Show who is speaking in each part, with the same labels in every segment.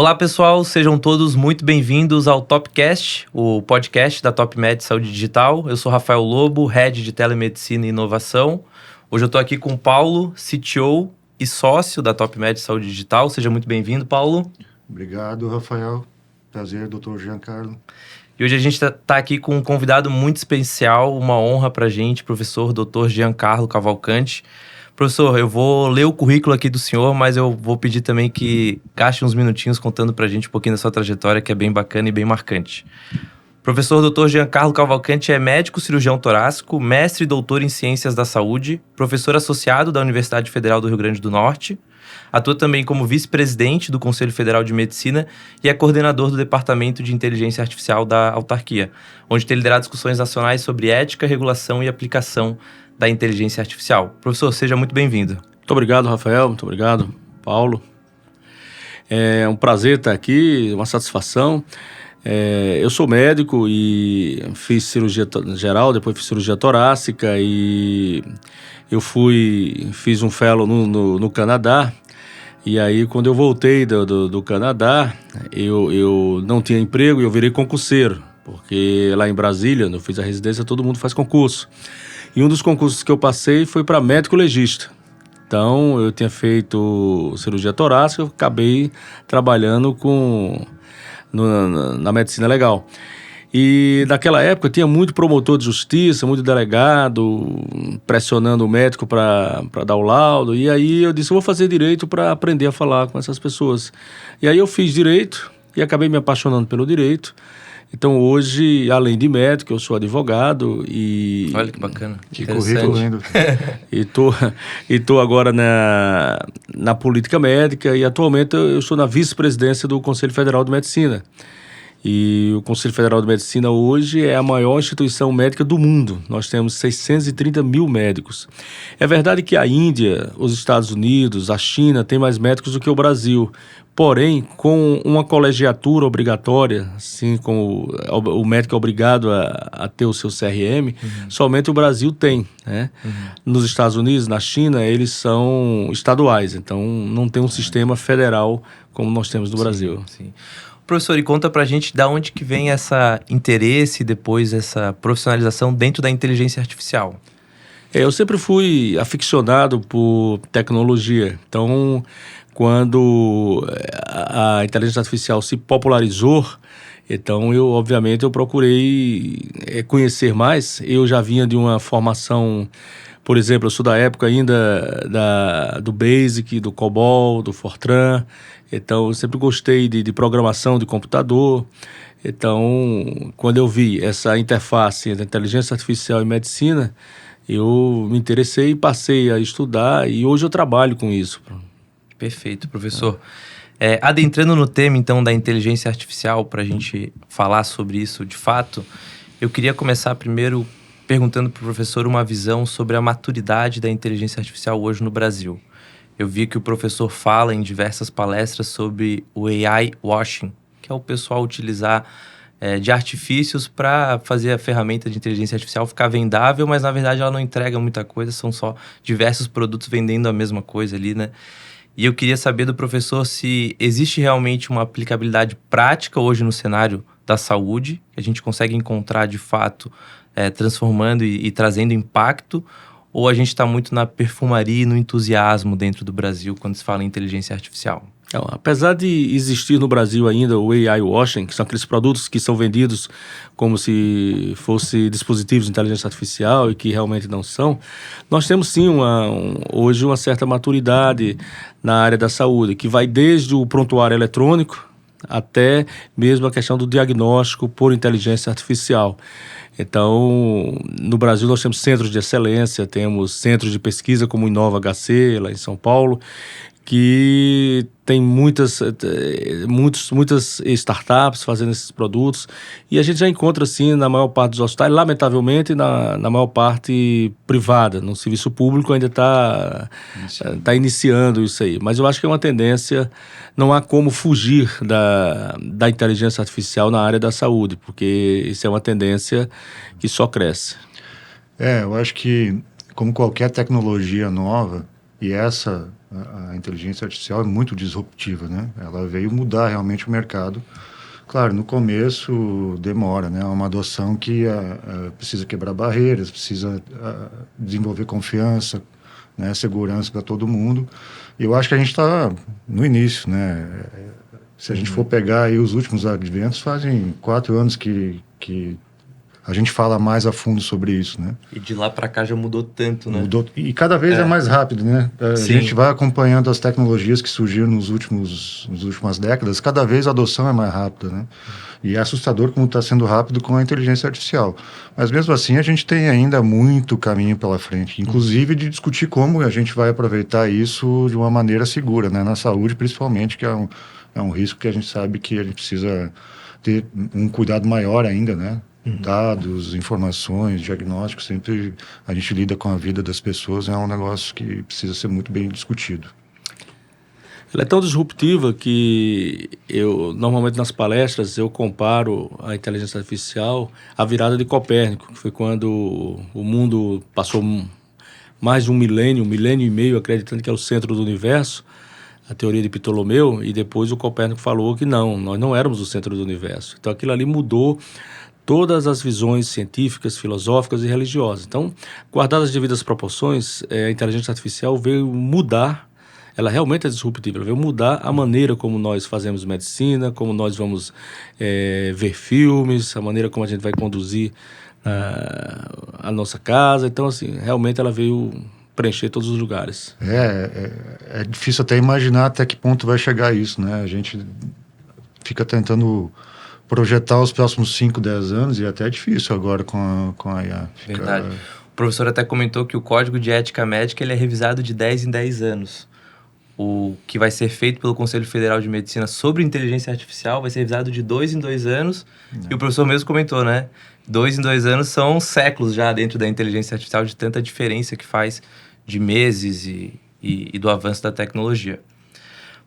Speaker 1: Olá pessoal, sejam todos muito bem-vindos ao Topcast, o podcast da TopMed Saúde Digital. Eu sou Rafael Lobo, Head de Telemedicina e Inovação. Hoje eu estou aqui com o Paulo, CTO e sócio da TopMed Saúde Digital. Seja muito bem-vindo, Paulo.
Speaker 2: Obrigado, Rafael. Prazer, Dr. Giancarlo.
Speaker 1: E hoje a gente está aqui com um convidado muito especial, uma honra para a gente, professor Dr. Giancarlo Cavalcanti. Professor, eu vou ler o currículo aqui do senhor, mas eu vou pedir também que gaste uns minutinhos contando pra gente um pouquinho da sua trajetória, que é bem bacana e bem marcante. Professor Dr. Giancarlo Cavalcanti é médico cirurgião torácico, mestre e doutor em ciências da saúde, professor associado da Universidade Federal do Rio Grande do Norte, atua também como vice-presidente do Conselho Federal de Medicina e é coordenador do Departamento de Inteligência Artificial da autarquia, onde tem liderado discussões nacionais sobre ética, regulação e aplicação da inteligência artificial. Professor, seja muito bem-vindo.
Speaker 3: Muito obrigado, Rafael. Muito obrigado, Paulo. É um prazer estar aqui, uma satisfação. Eu sou médico e fiz cirurgia geral, depois fiz cirurgia torácica e eu fiz um fellow no Canadá. E aí, quando eu voltei do Canadá, eu não tinha emprego e eu virei concurseiro, porque lá em Brasília, eu fiz a residência, todo mundo faz concurso. E um dos concursos que eu passei foi para médico legista. Então, eu tinha feito cirurgia torácica, eu acabei trabalhando na medicina legal. E naquela época tinha muito promotor de justiça, muito delegado, pressionando o médico para dar o laudo. E aí eu disse, eu vou fazer direito para aprender a falar com essas pessoas. E aí eu fiz direito e acabei me apaixonando pelo direito. Então hoje, além de médico, eu sou advogado e...
Speaker 1: Olha que bacana,
Speaker 2: que currículo lindo.
Speaker 3: E tô agora na política médica e atualmente eu estou na vice-presidência do Conselho Federal de Medicina. E o Conselho Federal de Medicina hoje é a maior instituição médica do mundo. Nós temos 630 mil médicos. É verdade que a Índia, os Estados Unidos, a China têm mais médicos do que o Brasil. Porém, com uma colegiatura obrigatória, assim como o médico é obrigado a ter o seu CRM, somente o Brasil tem, né? Nos Estados Unidos, na China, eles são estaduais. Então, não tem um sistema federal como nós temos no Brasil.
Speaker 1: Sim. Professor, e conta pra gente de onde que vem esse interesse e depois essa profissionalização dentro da inteligência artificial.
Speaker 3: Eu sempre fui aficionado por tecnologia. Então, quando a inteligência artificial se popularizou, então obviamente eu procurei conhecer mais. Eu já vinha de uma formação, por exemplo, eu sou da época ainda do Basic, do COBOL, do Fortran. Então, eu sempre gostei de programação de computador. Então, quando eu vi essa interface entre inteligência artificial e medicina, eu me interessei e passei a estudar e hoje eu trabalho com isso.
Speaker 1: Perfeito, professor. Adentrando no tema, então, da inteligência artificial, para a gente falar sobre isso de fato, eu queria começar primeiro perguntando para o professor uma visão sobre a maturidade da inteligência artificial hoje no Brasil. Eu vi que o professor fala em diversas palestras sobre o AI washing, que é o pessoal utilizar de artifícios para fazer a ferramenta de inteligência artificial ficar vendável, mas na verdade ela não entrega muita coisa, são só diversos produtos vendendo a mesma coisa ali, né? E eu queria saber do professor se existe realmente uma aplicabilidade prática hoje no cenário da saúde, que a gente consegue encontrar de fato transformando e trazendo impacto, ou a gente está muito na perfumaria e no entusiasmo dentro do Brasil quando se fala em inteligência artificial?
Speaker 3: Então, apesar de existir no Brasil ainda o AI washing, que são aqueles produtos que são vendidos como se fossem dispositivos de inteligência artificial e que realmente não são, nós temos sim hoje uma certa maturidade na área da saúde, que vai desde o prontuário eletrônico até mesmo a questão do diagnóstico por inteligência artificial. Então, no Brasil nós temos centros de excelência, temos centros de pesquisa como o Inova HC, lá em São Paulo, que tem muitas startups fazendo esses produtos e a gente já encontra assim na maior parte dos hospitais, lamentavelmente na maior parte privada, no serviço público ainda está iniciando isso aí, mas eu acho que é uma tendência, não há como fugir da inteligência artificial na área da saúde, porque isso é uma tendência que só cresce.
Speaker 2: Eu acho que como qualquer tecnologia nova, E a inteligência artificial é muito disruptiva, né? Ela veio mudar realmente o mercado. Claro, no começo demora, né? É uma adoção que precisa quebrar barreiras, precisa desenvolver confiança, né? Segurança para todo mundo. E eu acho que a gente está no início, né? Se a gente for pegar aí os últimos adventos, fazem 4 anos que a gente fala mais a fundo sobre isso, né?
Speaker 1: E de lá para cá já mudou tanto, né?
Speaker 2: Mudou, e cada vez é mais rápido, né? A gente vai acompanhando as tecnologias que surgiram nas últimas décadas, cada vez a adoção é mais rápida, né? E é assustador como está sendo rápido com a inteligência artificial. Mas mesmo assim a gente tem ainda muito caminho pela frente, inclusive de discutir como a gente vai aproveitar isso de uma maneira segura, né? Na saúde principalmente, que é um risco que a gente sabe que a gente precisa ter um cuidado maior ainda, né? Dados, informações, diagnósticos, sempre a gente lida com a vida das pessoas, é um negócio que precisa ser muito bem discutido.
Speaker 3: Ela é tão disruptiva que normalmente nas palestras, eu comparo a inteligência artificial à virada de Copérnico, que foi quando o mundo passou mais de um milênio e meio, acreditando que é o centro do universo, a teoria de Ptolomeu, e depois o Copérnico falou que não, nós não éramos o centro do universo. Então aquilo ali mudou todas as visões científicas, filosóficas e religiosas. Então, guardadas as devidas proporções, a inteligência artificial veio mudar, ela realmente é disruptiva, ela veio mudar a maneira como nós fazemos medicina, como nós vamos ver filmes, a maneira como a gente vai conduzir a nossa casa. Então, assim, realmente ela veio preencher todos os lugares.
Speaker 2: É difícil até imaginar até que ponto vai chegar isso, né? A gente fica tentando projetar os próximos 5, 10 anos e até é difícil agora com a IA.
Speaker 1: Verdade. O professor até comentou que o Código de Ética Médica ele é revisado de 10 em 10 anos. O que vai ser feito pelo Conselho Federal de Medicina sobre inteligência artificial vai ser revisado de 2 em 2 anos. E o professor mesmo comentou, né? 2 em 2 anos são séculos já dentro da inteligência artificial, de tanta diferença que faz de meses e do avanço da tecnologia.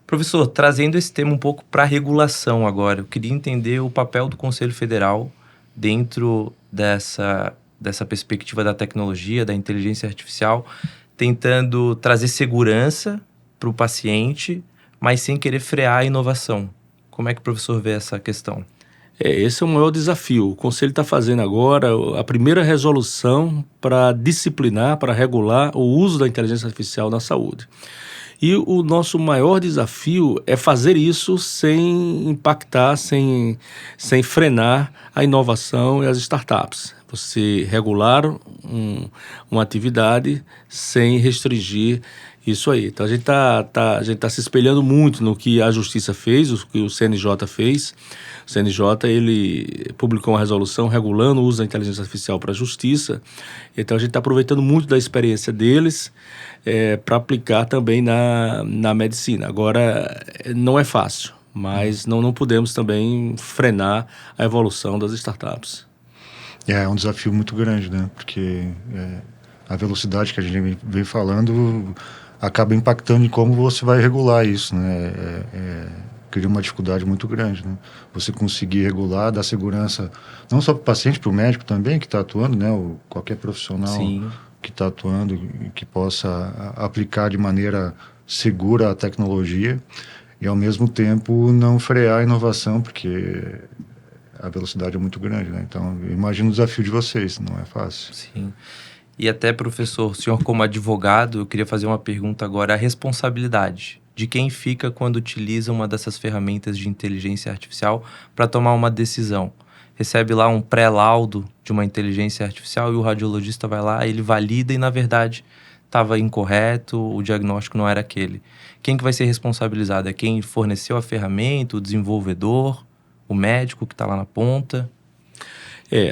Speaker 1: Professor, trazendo esse tema um pouco para a regulação agora, eu queria entender o papel do Conselho Federal dentro dessa perspectiva da tecnologia, da inteligência artificial, tentando trazer segurança para o paciente, mas sem querer frear a inovação. Como é que o professor vê essa questão?
Speaker 3: Esse é o maior desafio. O Conselho está fazendo agora a primeira resolução para disciplinar, para regular o uso da inteligência artificial na saúde. E o nosso maior desafio é fazer isso sem impactar, sem frenar a inovação e as startups. Você regular uma atividade sem restringir isso aí. Então a gente tá se espelhando muito no que a Justiça fez, o que o CNJ fez. O CNJ ele publicou uma resolução regulando o uso da inteligência artificial para a Justiça. Então a gente está aproveitando muito da experiência deles para aplicar também na medicina. Agora, não é fácil, mas não podemos também frenar a evolução das startups.
Speaker 2: É um desafio muito grande, né? Porque a velocidade que a gente vem falando acaba impactando em como você vai regular isso, né? Cria uma dificuldade muito grande, né? Você conseguir regular, dar segurança não só para o paciente, para o médico também que está atuando, né? Ou qualquer profissional
Speaker 1: Sim.
Speaker 2: que está atuando e que possa aplicar de maneira segura a tecnologia e ao mesmo tempo não frear a inovação, porque a velocidade é muito grande, né? Então, eu imagino o desafio de vocês, não é fácil.
Speaker 1: Sim. E até, professor, o senhor como advogado, eu queria fazer uma pergunta agora. A responsabilidade de quem fica quando utiliza uma dessas ferramentas de inteligência artificial para tomar uma decisão? Recebe lá um pré-laudo de uma inteligência artificial e o radiologista vai lá, ele valida e, na verdade, estava incorreto, o diagnóstico não era aquele. Quem que vai ser responsabilizado? É quem forneceu a ferramenta, o desenvolvedor, o médico que está lá na ponta?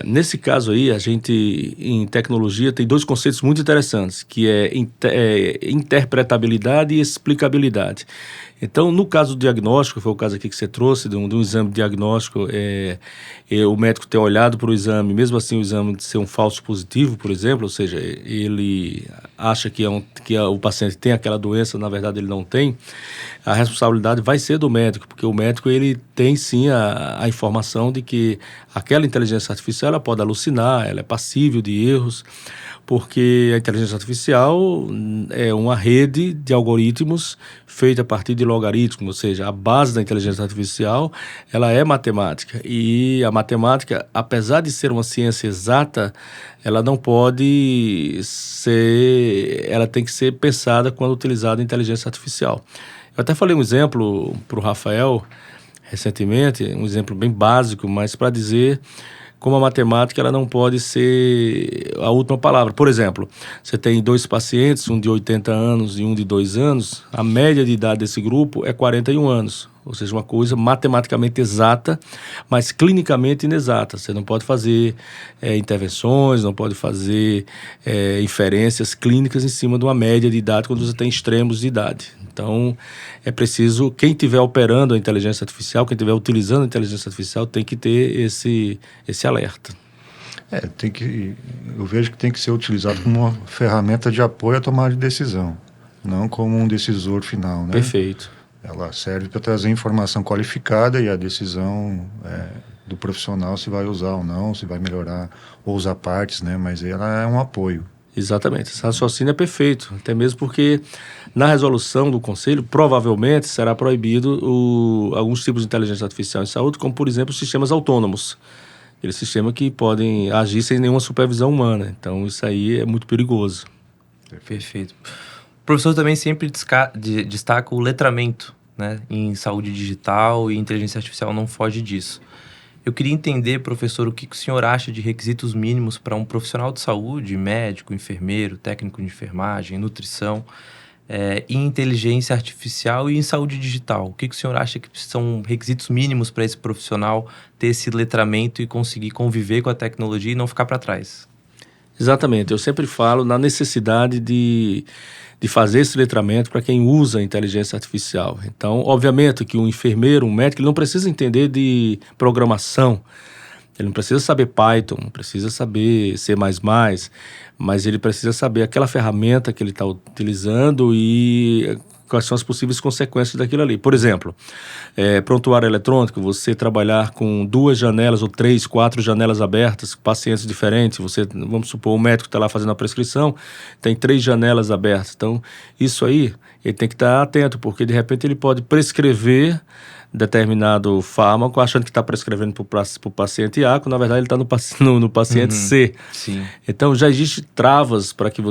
Speaker 3: Nesse caso aí, a gente, em tecnologia, tem 2 conceitos muito interessantes, que é interpretabilidade e explicabilidade. Então, no caso do diagnóstico, foi o caso aqui que você trouxe, de um exame diagnóstico, o médico ter olhado para o exame, mesmo assim o exame ser um falso positivo, por exemplo, ou seja, ele acha que o paciente tem aquela doença, na verdade ele não tem. a responsabilidade vai ser do médico, porque o médico ele tem sim a informação de que aquela inteligência artificial ela pode alucinar, ela é passível de erros, porque a inteligência artificial é uma rede de algoritmos feita a partir de logaritmos, ou seja, a base da inteligência artificial ela é matemática, e a matemática, apesar de ser uma ciência exata, ela não pode ser, ela tem que ser pensada quando utilizada a inteligência artificial. Eu até falei um exemplo para o Rafael recentemente, um exemplo bem básico, mas para dizer como a matemática ela não pode ser a última palavra. Por exemplo, você tem 2 pacientes, um de 80 anos e um de 2 anos, a média de idade desse grupo é 41 anos. Ou seja, uma coisa matematicamente exata, mas clinicamente inexata. Você não pode fazer intervenções, não pode fazer inferências clínicas em cima de uma média de idade quando você tem extremos de idade. Então, é preciso, quem estiver operando a inteligência artificial, quem estiver utilizando a inteligência artificial, tem que ter esse alerta.
Speaker 2: Eu vejo que tem que ser utilizado como uma ferramenta de apoio à tomada de decisão, não como um decisor final, né?
Speaker 3: Perfeito.
Speaker 2: Ela serve para trazer informação qualificada e a decisão do profissional se vai usar ou não, se vai melhorar ou usar partes, né? Mas ela é um apoio.
Speaker 3: Exatamente, esse raciocínio é perfeito, até mesmo porque na resolução do Conselho provavelmente será proibido alguns tipos de inteligência artificial em saúde, como por exemplo sistemas autônomos, aqueles sistemas que podem agir sem nenhuma supervisão humana, então isso aí é muito perigoso.
Speaker 1: Perfeito. O professor também sempre destaca o letramento, né, em saúde digital, e inteligência artificial não foge disso. Eu queria entender, professor, o que o senhor acha de requisitos mínimos para um profissional de saúde, médico, enfermeiro, técnico de enfermagem, nutrição, em inteligência artificial e em saúde digital. O que o senhor acha que são requisitos mínimos para esse profissional ter esse letramento e conseguir conviver com a tecnologia e não ficar para trás?
Speaker 3: Exatamente, eu sempre falo na necessidade de fazer esse letramento para quem usa a inteligência artificial. Então, obviamente que um enfermeiro, um médico, ele não precisa entender de programação, ele não precisa saber Python, não precisa saber C++, mas ele precisa saber aquela ferramenta que ele está utilizando e quais são as possíveis consequências daquilo ali. Por exemplo, prontuário eletrônico, você trabalhar com 2 janelas ou 3, 4 janelas abertas, pacientes diferentes, vamos supor, o médico está lá fazendo a prescrição, tem 3 janelas abertas. Então, isso aí, ele tem que estar atento, porque de repente ele pode prescrever determinado fármaco, achando que está prescrevendo para o paciente A, quando na verdade ele está no paciente C.
Speaker 1: Sim.
Speaker 3: Então já existem travas para que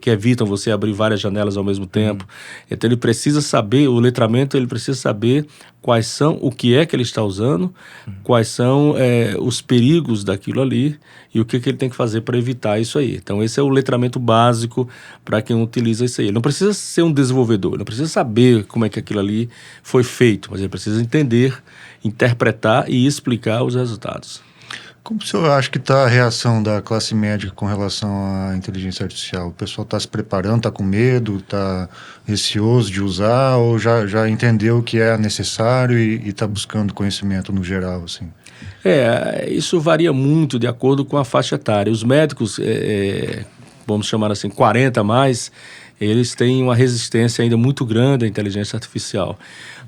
Speaker 3: evitam você abrir várias janelas ao mesmo tempo. Então ele precisa saber, o letramento ele precisa saber quais são, o que é que ele está usando, quais são os perigos daquilo ali e o que ele tem que fazer para evitar isso aí. Então esse é o letramento básico para quem utiliza isso aí. Ele não precisa ser um desenvolvedor, ele não precisa saber como é que aquilo ali foi feito, mas ele precisa entender, interpretar e explicar os resultados.
Speaker 2: Como o senhor acha que está a reação da classe médica com relação à inteligência artificial? O pessoal está se preparando, está com medo, está receoso de usar ou já entendeu que é necessário e está buscando conhecimento no geral, assim?
Speaker 3: Isso varia muito de acordo com a faixa etária. Os médicos, vamos chamar assim, 40 a mais, eles têm uma resistência ainda muito grande à inteligência artificial.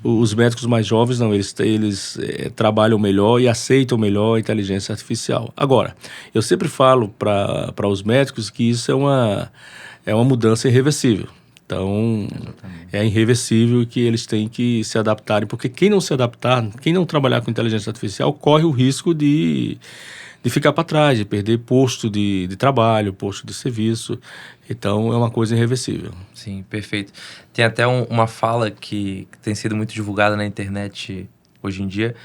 Speaker 3: Os médicos mais jovens, não, eles trabalham melhor e aceitam melhor a inteligência artificial. Agora, eu sempre falo para os médicos que isso é uma mudança irreversível. Então, é irreversível que eles têm que se adaptarem, porque quem não se adaptar, quem não trabalhar com inteligência artificial, corre o risco de ficar para trás, de perder posto de trabalho, posto de serviço. Então, é uma coisa irreversível.
Speaker 1: Sim, perfeito. Tem até uma fala que tem sido muito divulgada na internet hoje em dia,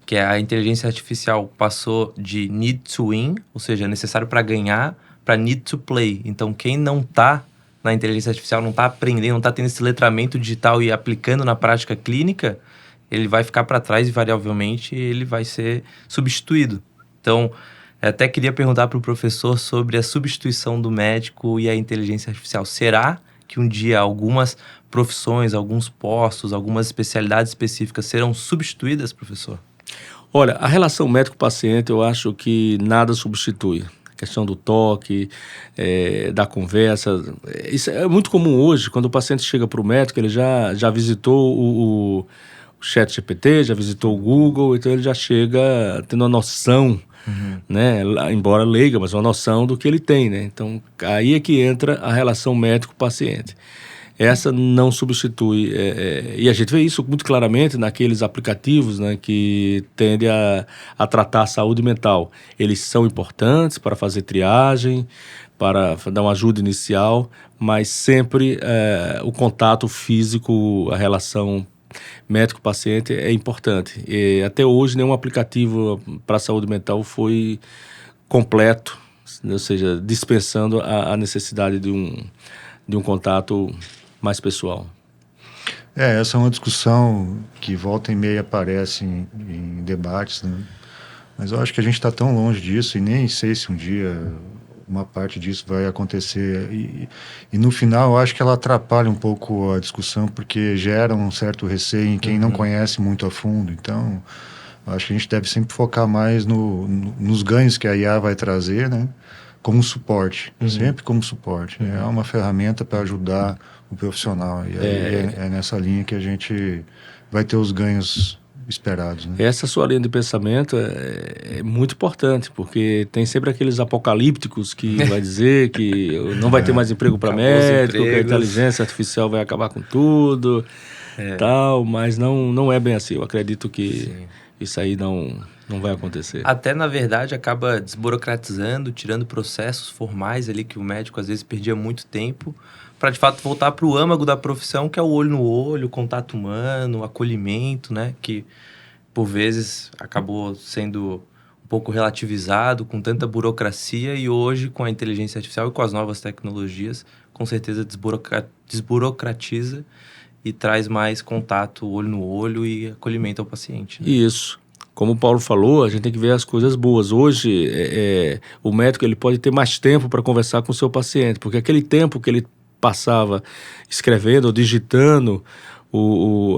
Speaker 1: que é a inteligência artificial passou de need to win, ou seja, necessário para ganhar, para need to play. Então, quem não está na inteligência artificial, não está aprendendo, não está tendo esse letramento digital e aplicando na prática clínica, ele vai ficar para trás e, variavelmente, ele vai ser substituído. Então, eu até queria perguntar para o professor sobre a substituição do médico e a inteligência artificial. Será que um dia algumas profissões, alguns postos, algumas especialidades específicas serão substituídas, professor?
Speaker 3: Olha, a relação médico-paciente, eu acho que nada substitui. questão do toque, da conversa. Isso é muito comum hoje, quando o paciente chega para o médico, ele já visitou o ChatGPT, já visitou o Google, então ele já chega tendo uma noção, né, embora leiga, mas uma noção do que ele tem, né? Então, aí é que entra a relação médico-paciente. Essa não substitui, e a gente vê isso muito claramente naqueles aplicativos, né, que tendem a tratar a saúde mental. Eles são importantes para fazer triagem, para dar uma ajuda inicial, mas sempre o contato físico, a relação médico-paciente é importante. E até hoje nenhum aplicativo para a saúde mental foi completo, ou seja, dispensando a necessidade de um contato mais pessoal.
Speaker 2: Essa é uma discussão que volta e meia aparece em debates, né? Mas eu acho que a gente está tão longe disso e nem sei se um dia uma parte disso vai acontecer. E no final eu acho que ela atrapalha um pouco a discussão, porque gera um certo receio em quem não conhece muito a fundo. Então, eu acho que a gente deve sempre focar mais nos ganhos que a IA vai trazer, né? Como suporte, sempre como suporte. É uma ferramenta para ajudar o profissional. E é nessa linha que a gente vai ter os ganhos esperados, né?
Speaker 3: Essa sua linha de pensamento é muito importante, porque tem sempre aqueles apocalípticos que vai dizer que não vai ter mais emprego para médico, que a inteligência artificial vai acabar com tudo, tal, mas não é bem assim. Eu acredito que isso aí não vai acontecer.
Speaker 1: Até, na verdade, acaba desburocratizando, tirando processos formais ali que o médico às vezes perdia muito tempo, para de fato voltar para o âmago da profissão, que é o olho no olho, o contato humano, o acolhimento, né? Que por vezes acabou sendo um pouco relativizado com tanta burocracia, e hoje, com a inteligência artificial e com as novas tecnologias, com certeza desburocratiza e traz mais contato olho no olho e acolhimento ao paciente, né?
Speaker 3: Isso. Como o Paulo falou, a gente tem que ver as coisas boas. Hoje, o médico ele pode ter mais tempo para conversar com o seu paciente, porque aquele tempo que ele passava escrevendo ou digitando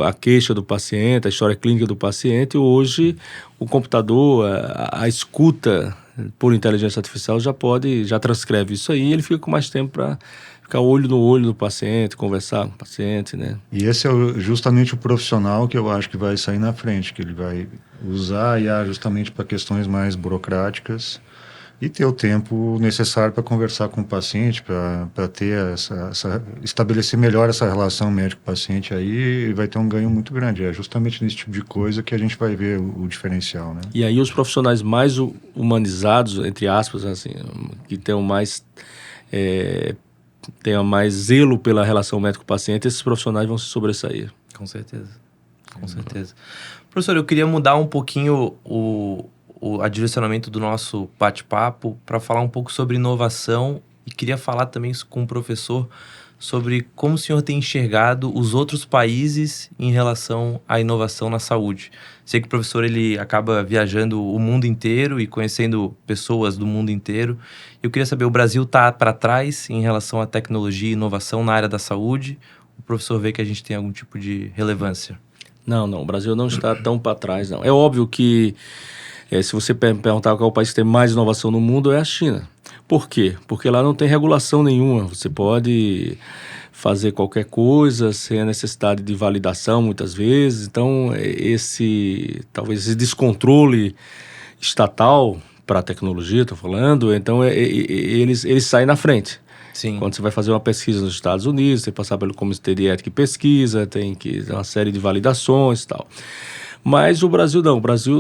Speaker 3: a queixa do paciente, a história clínica do paciente, hoje o computador, a escuta por inteligência artificial já transcreve isso aí, e ele fica com mais tempo para ficar olho no olho do paciente, conversar com o paciente, né?
Speaker 2: E esse é justamente o profissional que eu acho que vai sair na frente, que ele vai usar a IA justamente para questões mais burocráticas e ter o tempo necessário para conversar com o paciente, para ter estabelecer melhor essa relação médico-paciente, aí vai ter um ganho muito grande. É justamente nesse tipo de coisa que a gente vai ver o diferencial, né?
Speaker 3: E aí os profissionais mais humanizados, entre aspas, assim, que tenham mais zelo pela relação médico-paciente, esses profissionais vão se sobressair.
Speaker 1: Com certeza, com certeza. Professor, eu queria mudar um pouquinho o direcionamento do nosso bate-papo para falar um pouco sobre inovação, e queria falar também com o professor sobre como o senhor tem enxergado os outros países em relação à inovação na saúde. Sei que o professor ele acaba viajando o mundo inteiro e conhecendo pessoas do mundo inteiro. Eu queria saber, o Brasil está para trás em relação à tecnologia e inovação na área da saúde? O professor vê que a gente tem algum tipo de relevância?
Speaker 3: Não, o Brasil não está tão para trás, não. É óbvio que se você perguntar qual é o país que tem mais inovação no mundo, é a China. Por quê? Porque lá não tem regulação nenhuma. Você pode fazer qualquer coisa sem a necessidade de validação, muitas vezes. Então, talvez esse descontrole estatal para a tecnologia, estou falando, então eles saem na frente.
Speaker 1: Sim.
Speaker 3: Quando você vai fazer uma pesquisa nos Estados Unidos, tem que passar pelo Comitê de Ética e Pesquisa, tem que ter uma série de validações e tal. Mas o Brasil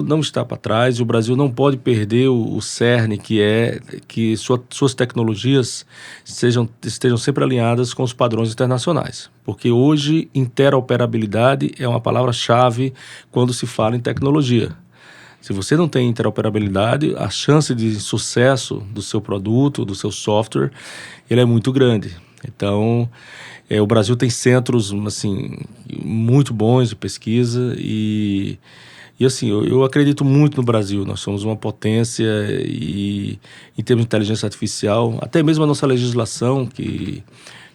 Speaker 3: não está para trás, o Brasil não pode perder o cerne, que suas tecnologias estejam sempre alinhadas com os padrões internacionais. Porque hoje, interoperabilidade é uma palavra-chave quando se fala em tecnologia. Se você não tem interoperabilidade, a chance de sucesso do seu produto, do seu software, ele é muito grande. Então, o Brasil tem centros assim, muito bons de pesquisa e assim, eu acredito muito no Brasil. Nós somos uma potência e, em termos de inteligência artificial, até mesmo a nossa legislação que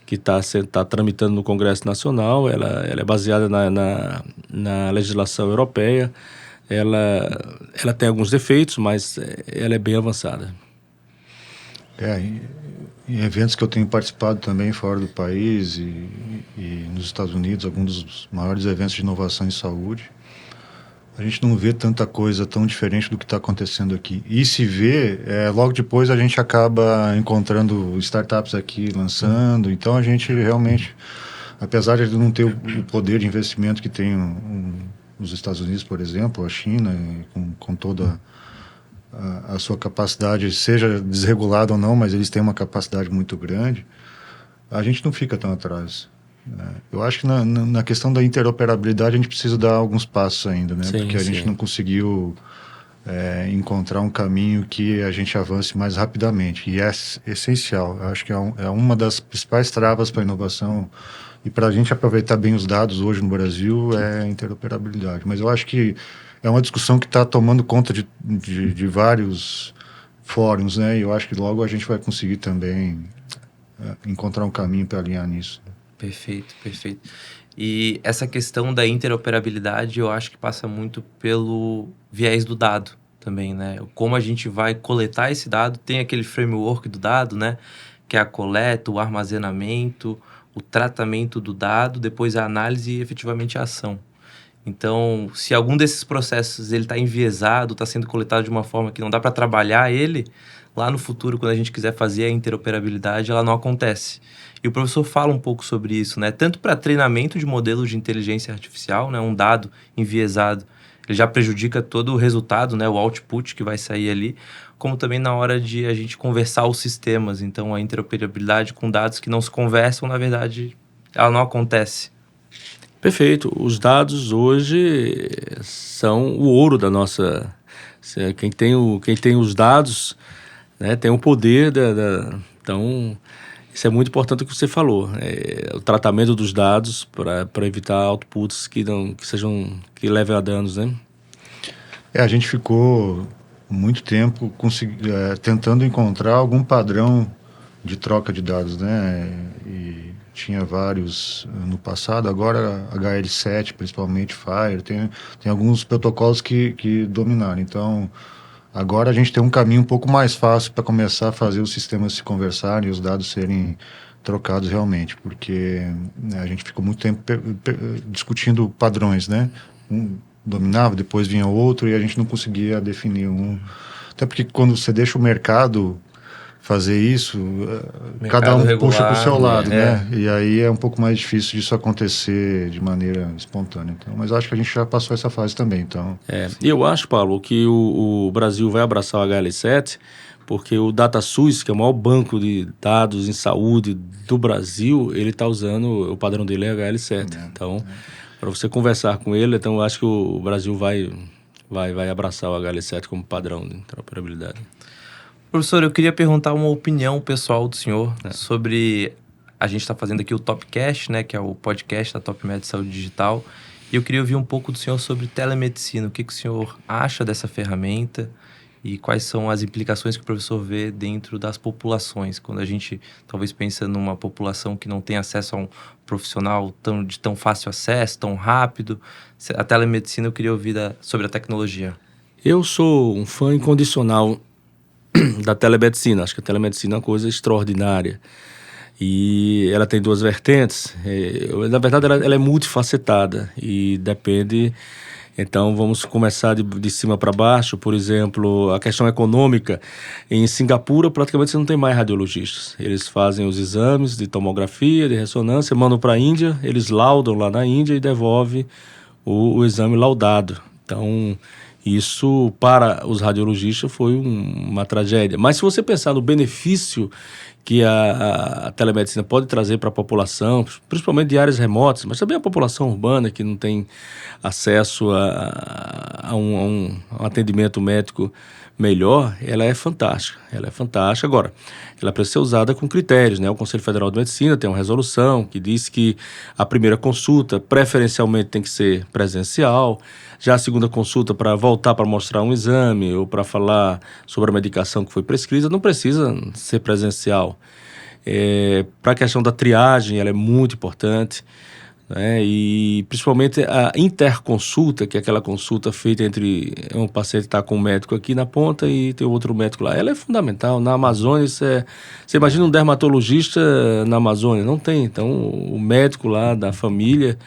Speaker 3: está tramitando no Congresso Nacional, ela é baseada na legislação europeia. Ela tem alguns defeitos, mas ela é bem avançada.
Speaker 2: Em eventos que eu tenho participado também fora do país e nos Estados Unidos, alguns dos maiores eventos de inovação em saúde, a gente não vê tanta coisa tão diferente do que está acontecendo aqui. E se vê, logo depois a gente acaba encontrando startups aqui lançando. Então a gente realmente, apesar de não ter o poder de investimento que tem os Estados Unidos, por exemplo, a China, com toda a sua capacidade, seja desregulada ou não, mas eles têm uma capacidade muito grande, a gente não fica tão atrás. Eu acho que na questão da interoperabilidade a gente precisa dar alguns passos ainda, né?
Speaker 3: Sim,
Speaker 2: porque a gente não conseguiu encontrar um caminho que a gente avance mais rapidamente, e é essencial. Eu acho que é uma das principais travas para a inovação e para a gente aproveitar bem os dados hoje no Brasil é a interoperabilidade. Mas eu acho que é uma discussão que está tomando conta de vários fóruns, né? E eu acho que logo a gente vai conseguir também encontrar um caminho para alinhar nisso.
Speaker 1: Perfeito, perfeito. E essa questão da interoperabilidade, eu acho que passa muito pelo viés do dado também, né? Como a gente vai coletar esse dado, tem aquele framework do dado, né? Que é a coleta, o armazenamento, o tratamento do dado, depois a análise e efetivamente a ação. Então, se algum desses processos ele está enviesado, está sendo coletado de uma forma que não dá para trabalhar ele, lá no futuro, quando a gente quiser fazer a interoperabilidade, ela não acontece. E o professor fala um pouco sobre isso, né? Tanto para treinamento de modelos de inteligência artificial, né? Um dado enviesado, ele já prejudica todo o resultado, né? O output que vai sair ali, como também na hora de a gente conversar os sistemas. Então, a interoperabilidade com dados que não se conversam, na verdade, ela não acontece.
Speaker 3: Perfeito. Os dados hoje são o ouro da nossa... Quem tem os dados, né, tem o poder Então, isso é muito importante o que você falou. O tratamento dos dados para evitar outputs que levem a danos, né?
Speaker 2: A gente ficou muito tempo tentando encontrar algum padrão de troca de dados, né? E tinha vários no passado, agora HL7, principalmente FHIR, tem alguns protocolos que dominaram. Então, agora a gente tem um caminho um pouco mais fácil para começar a fazer os sistemas se conversarem e os dados serem trocados realmente, porque a gente ficou muito tempo discutindo padrões, né? Um dominava, depois vinha outro e a gente não conseguia definir um. Até porque quando você deixa o mercado fazer isso, cada um
Speaker 1: regular,
Speaker 2: puxa para o seu lado, né? E aí é um pouco mais difícil disso acontecer de maneira espontânea. Então, mas acho que a gente já passou essa fase também. Então,
Speaker 3: E eu acho, Paulo, que o Brasil vai abraçar o HL7 porque o DataSUS, que é o maior banco de dados em saúde do Brasil, ele está usando, o padrão dele é HL7. Então, para você conversar com ele, então eu acho que o Brasil vai abraçar o HL7 como padrão de interoperabilidade.
Speaker 1: Professor, eu queria perguntar uma opinião pessoal do senhor sobre... A gente está fazendo aqui o Topcast, né? Que é o podcast da TopMed Saúde Digital. E eu queria ouvir um pouco do senhor sobre telemedicina. O que o senhor acha dessa ferramenta e quais são as implicações que o professor vê dentro das populações? Quando a gente talvez pensa numa população que não tem acesso a um profissional de tão fácil acesso, tão rápido. A telemedicina, eu queria ouvir sobre a tecnologia.
Speaker 3: Eu sou um fã incondicional da telemedicina. Acho que a telemedicina é uma coisa extraordinária. E ela tem duas vertentes. Na verdade, ela é multifacetada e depende... Então, vamos começar de cima para baixo. Por exemplo, a questão econômica. Em Singapura, praticamente você não tem mais radiologistas. Eles fazem os exames de tomografia, de ressonância, mandam para a Índia, eles laudam lá na Índia e devolvem o exame laudado. Então, isso para os radiologistas foi uma tragédia. Mas se você pensar no benefício que a telemedicina pode trazer para a população, principalmente de áreas remotas, mas também a população urbana que não tem acesso a um atendimento médico melhor, ela é fantástica. Ela é fantástica. Agora, ela precisa ser usada com critérios, né? O Conselho Federal de Medicina tem uma resolução que diz que a primeira consulta preferencialmente tem que ser presencial, já a segunda consulta para voltar para mostrar um exame ou para falar sobre a medicação que foi prescrita não precisa ser presencial. Para a questão da triagem, ela é muito importante. né? E principalmente a interconsulta, que é aquela consulta feita entre um paciente que está com um médico aqui na ponta e tem outro médico lá. Ela é fundamental. Na Amazônia, você imagina um dermatologista na Amazônia? Não tem. Então, o médico lá da família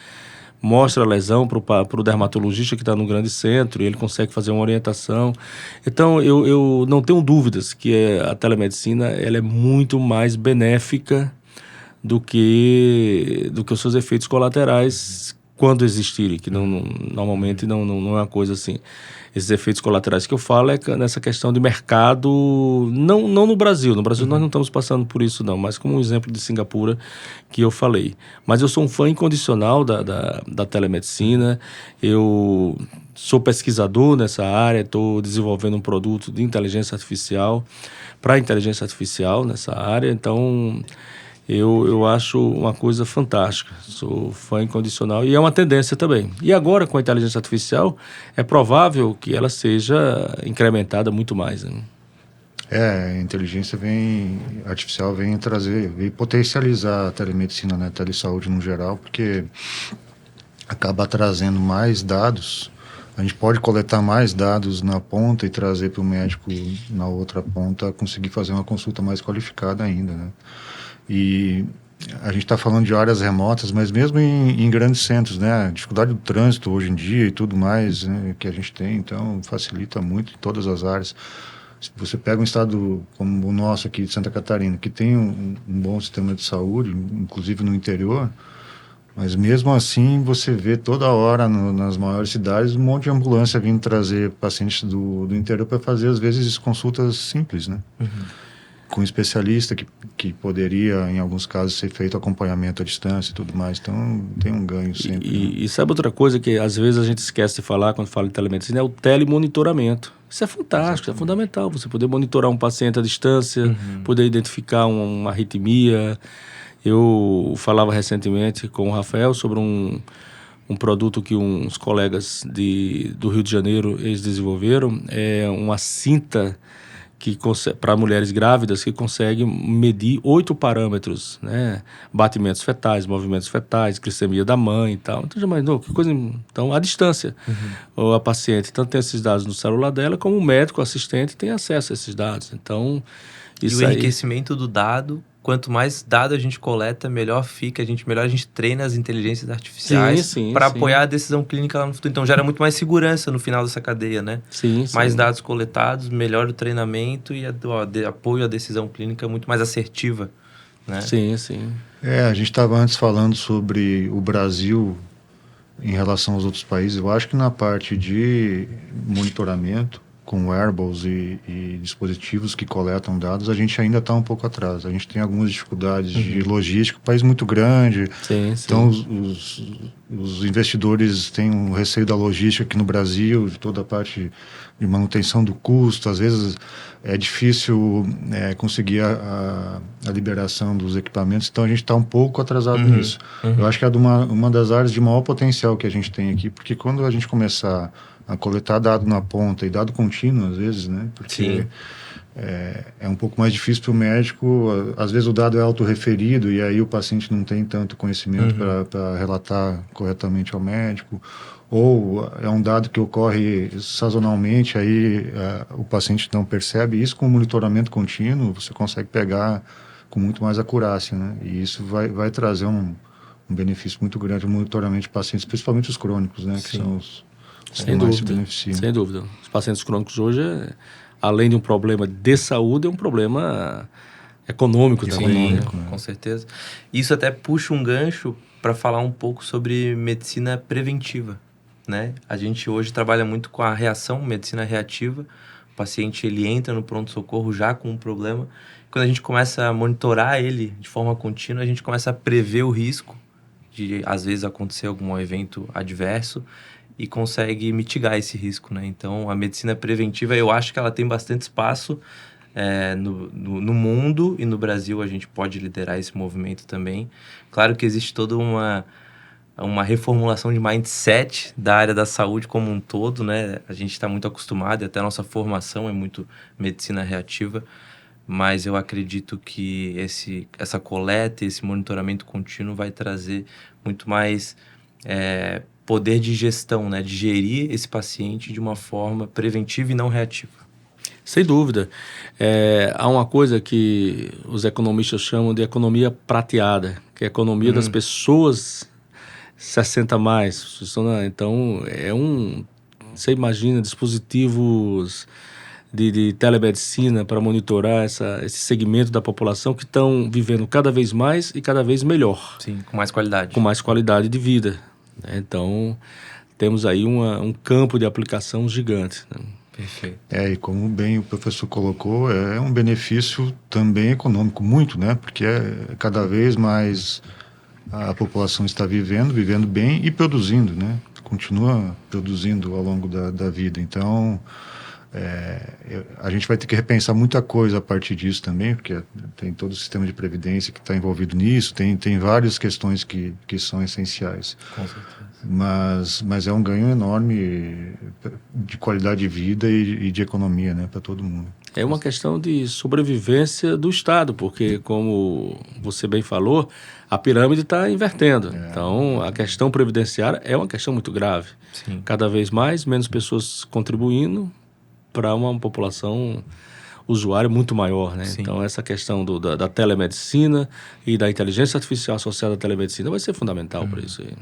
Speaker 3: mostra a lesão para o dermatologista que está no grande centro e ele consegue fazer uma orientação. Então, eu não tenho dúvidas que a telemedicina ela é muito mais benéfica do que os seus efeitos colaterais quando existirem, que normalmente não é uma coisa assim. Esses efeitos colaterais que eu falo é nessa questão de mercado, não no Brasil. No Brasil nós não estamos passando por isso não, mas como um exemplo de Singapura que eu falei. Mas eu sou um fã incondicional da telemedicina, eu sou pesquisador nessa área, estou desenvolvendo um produto de inteligência artificial, para inteligência artificial nessa área, então eu acho uma coisa fantástica, sou fã incondicional e é uma tendência também. E agora, com a inteligência artificial, é provável que ela seja incrementada muito mais, né?
Speaker 2: A inteligência artificial vem potencializar a telemedicina, né, a telesaúde no geral, porque acaba trazendo mais dados. A gente pode coletar mais dados na ponta e trazer para o médico na outra ponta conseguir fazer uma consulta mais qualificada ainda, né? E a gente está falando de áreas remotas, mas mesmo em grandes centros, né? A dificuldade do trânsito hoje em dia e tudo mais, né, que a gente tem, então facilita muito em todas as áreas. Se você pega um estado como o nosso aqui de Santa Catarina, que tem um bom sistema de saúde, inclusive no interior, mas mesmo assim você vê toda hora nas maiores cidades um monte de ambulância vindo trazer pacientes do interior para fazer, às vezes, consultas simples, né? Com um especialista que poderia, em alguns casos, ser feito acompanhamento à distância e tudo mais. Então, tem um ganho sempre.
Speaker 3: E sabe outra coisa que às vezes a gente esquece de falar quando fala em telemedicina? É o telemonitoramento. Isso é fantástico, é fundamental. Você poder monitorar um paciente à distância, poder identificar uma arritmia. Eu falava recentemente com o Rafael sobre um produto que uns colegas do Rio de Janeiro eles desenvolveram. É uma cinta para mulheres grávidas que consegue medir 8 parâmetros, né? Batimentos fetais, movimentos fetais, glicemia da mãe e tal. Então já imaginou que coisa? Então, à distância, a paciente tanto tem esses dados no celular dela, como o médico assistente tem acesso a esses dados. Então, isso
Speaker 1: e o enriquecimento do dado, quanto mais dado a gente coleta, melhor fica, melhor a gente treina as inteligências artificiais para apoiar a decisão clínica lá no futuro. Então gera muito mais segurança no final dessa cadeia, né? Mais dados coletados, melhor o treinamento e apoio à decisão clínica muito mais assertiva, né?
Speaker 3: Sim.
Speaker 2: A gente estava antes falando sobre o Brasil em relação aos outros países. Eu acho que na parte de monitoramento, com wearables e dispositivos que coletam dados, a gente ainda está um pouco atrás. A gente tem algumas dificuldades de logística, um país muito grande. Então, os investidores têm um receio da logística aqui no Brasil, de toda a parte de manutenção do custo. Às vezes é difícil conseguir a liberação dos equipamentos, então a gente está um pouco atrasado nisso. Eu acho que é uma das áreas de maior potencial que a gente tem aqui, porque quando a gente começar a coletar dado na ponta e dado contínuo, às vezes, né? Porque é um pouco mais difícil para o médico. Às vezes o dado é autorreferido e aí o paciente não tem tanto conhecimento para relatar corretamente ao médico. Ou é um dado que ocorre sazonalmente, aí o paciente não percebe. Isso com o monitoramento contínuo, você consegue pegar com muito mais acurácia, né? E isso vai trazer um benefício muito grande no monitoramento de pacientes, principalmente os crônicos, né? Que são os
Speaker 3: sem dúvida. Os pacientes crônicos hoje, além de um problema de saúde, é um problema econômico também.
Speaker 1: Né? Com certeza. Isso até puxa um gancho para falar um pouco sobre medicina preventiva, né? A gente hoje trabalha muito com a reação, medicina reativa. O paciente ele entra no pronto-socorro já com um problema. Quando a gente começa a monitorar ele de forma contínua, a gente começa a prever o risco de, às vezes, acontecer algum evento adverso e consegue mitigar esse risco, né? Então, a medicina preventiva, eu acho que ela tem bastante espaço no mundo, e no Brasil a gente pode liderar esse movimento também. Claro que existe toda uma reformulação de mindset da área da saúde como um todo, né? A gente está muito acostumado, e até a nossa formação é muito medicina reativa, mas eu acredito que essa coleta, esse monitoramento contínuo vai trazer muito mais poder de gestão, né? De gerir esse paciente de uma forma preventiva e não reativa.
Speaker 3: Sem dúvida. Há uma coisa que os economistas chamam de economia prateada, que é a economia das pessoas 60 mais. Então, você imagina dispositivos de telemedicina para monitorar esse segmento da população que estão vivendo cada vez mais e cada vez melhor.
Speaker 1: Sim, com mais qualidade.
Speaker 3: Com mais qualidade de vida. Então, temos aí um campo de aplicação gigante, né?
Speaker 1: Perfeito.
Speaker 2: E como bem o professor colocou, é um benefício também econômico, muito, né? Porque cada vez mais a população está vivendo bem e produzindo, né? Continua produzindo ao longo da vida. Então, a gente vai ter que repensar muita coisa a partir disso também, porque tem todo o sistema de previdência que está envolvido nisso, tem várias questões que são essenciais.
Speaker 1: Com certeza.
Speaker 2: Mas é um ganho enorme de qualidade de vida e de economia, né, para todo mundo.
Speaker 3: É uma questão de sobrevivência do Estado, porque, como você bem falou, a pirâmide está invertendo. Então, a questão previdenciária é uma questão muito grave.
Speaker 1: Sim.
Speaker 3: Cada vez menos pessoas contribuindo para uma população usuária muito maior, né?
Speaker 1: Sim.
Speaker 3: Então, essa questão da telemedicina e da inteligência artificial associada à telemedicina vai ser fundamental para isso aí.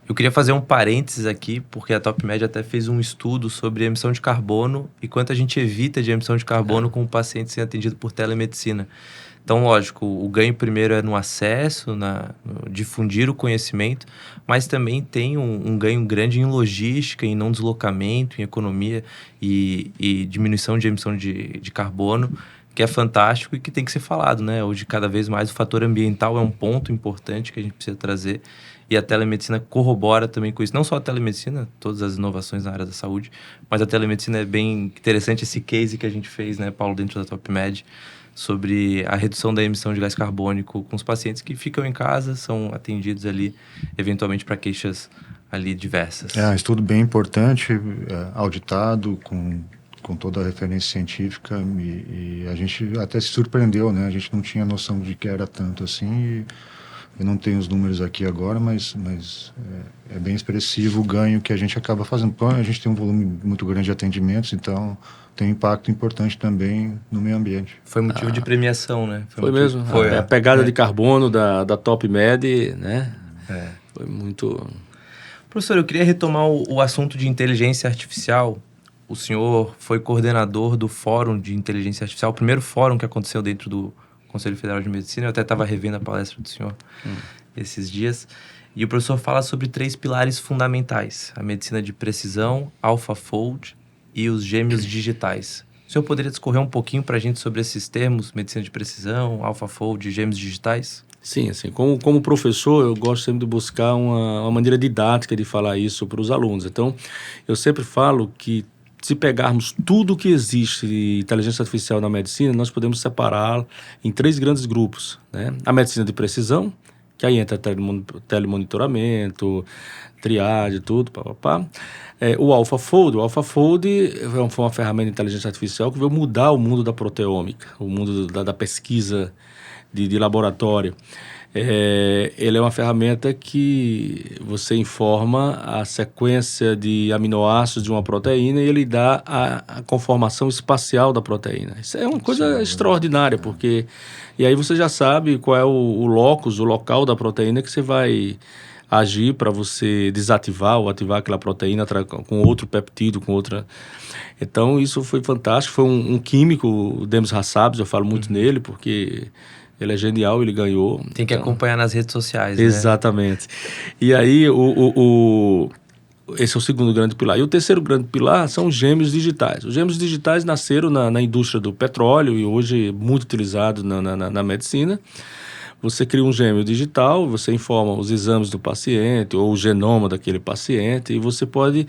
Speaker 1: Eu queria fazer um parênteses aqui, porque a TopMed até fez um estudo sobre emissão de carbono e quanto a gente evita de emissão de carbono com o paciente sendo atendido por telemedicina. Então, lógico, o ganho primeiro é no acesso, no difundir o conhecimento, mas também tem um ganho grande em logística, em não deslocamento, em economia e diminuição de emissão de carbono, que é fantástico e que tem que ser falado, né? Hoje, cada vez mais, o fator ambiental é um ponto importante que a gente precisa trazer e a telemedicina corrobora também com isso. Não só a telemedicina, todas as inovações na área da saúde, mas a telemedicina é bem interessante esse case que a gente fez, né, Paulo, dentro da TopMed, sobre a redução da emissão de gás carbônico com os pacientes que ficam em casa, são atendidos ali, eventualmente, para queixas ali diversas.
Speaker 2: É um estudo bem importante, auditado, com toda a referência científica, e a gente até se surpreendeu, né? A gente não tinha noção de que era tanto assim, e eu não tenho os números aqui agora, mas é bem expressivo o ganho que a gente acaba fazendo. A gente tem um volume muito grande de atendimentos, então tem um impacto importante também no meio ambiente.
Speaker 1: Foi motivo de premiação, né?
Speaker 3: Foi mesmo.
Speaker 1: Foi,
Speaker 3: a pegada de carbono da TopMed, né? Foi muito...
Speaker 1: Professor, eu queria retomar o assunto de inteligência artificial. O senhor foi coordenador do Fórum de Inteligência Artificial, o primeiro fórum que aconteceu dentro do Conselho Federal de Medicina. Eu até estava revendo a palestra do senhor esses dias. E o professor fala sobre 3 pilares fundamentais: a medicina de precisão, AlphaFold e os gêmeos digitais. O senhor poderia discorrer um pouquinho para a gente sobre esses termos, medicina de precisão, AlphaFold e gêmeos digitais?
Speaker 3: Sim, assim, como professor, eu gosto sempre de buscar uma maneira didática de falar isso para os alunos. Então, eu sempre falo que, se pegarmos tudo que existe de inteligência artificial na medicina, nós podemos separar em 3 grandes grupos, né? A medicina de precisão, que aí entra telemonitoramento, triagem, tudo, papapá. O AlphaFold foi uma ferramenta de inteligência artificial que veio mudar o mundo da proteômica, o mundo da pesquisa de laboratório. Ele é uma ferramenta que você informa a sequência de aminoácidos de uma proteína e ele dá a conformação espacial da proteína. Isso é uma coisa extraordinária, porque... E aí você já sabe qual é o local da proteína que você vai agir para você desativar ou ativar aquela proteína com outro peptídeo, com outra... Então, isso foi fantástico. Foi um químico, o Demis Hassabis, eu falo muito nele, porque... Ele é genial, ele ganhou.
Speaker 1: Tem que acompanhar nas redes sociais, né?
Speaker 3: Exatamente. E aí, esse é o segundo grande pilar. E o terceiro grande pilar são os gêmeos digitais. Os gêmeos digitais nasceram na indústria do petróleo e hoje muito utilizado na medicina. Você cria um gêmeo digital, você informa os exames do paciente ou o genoma daquele paciente e você pode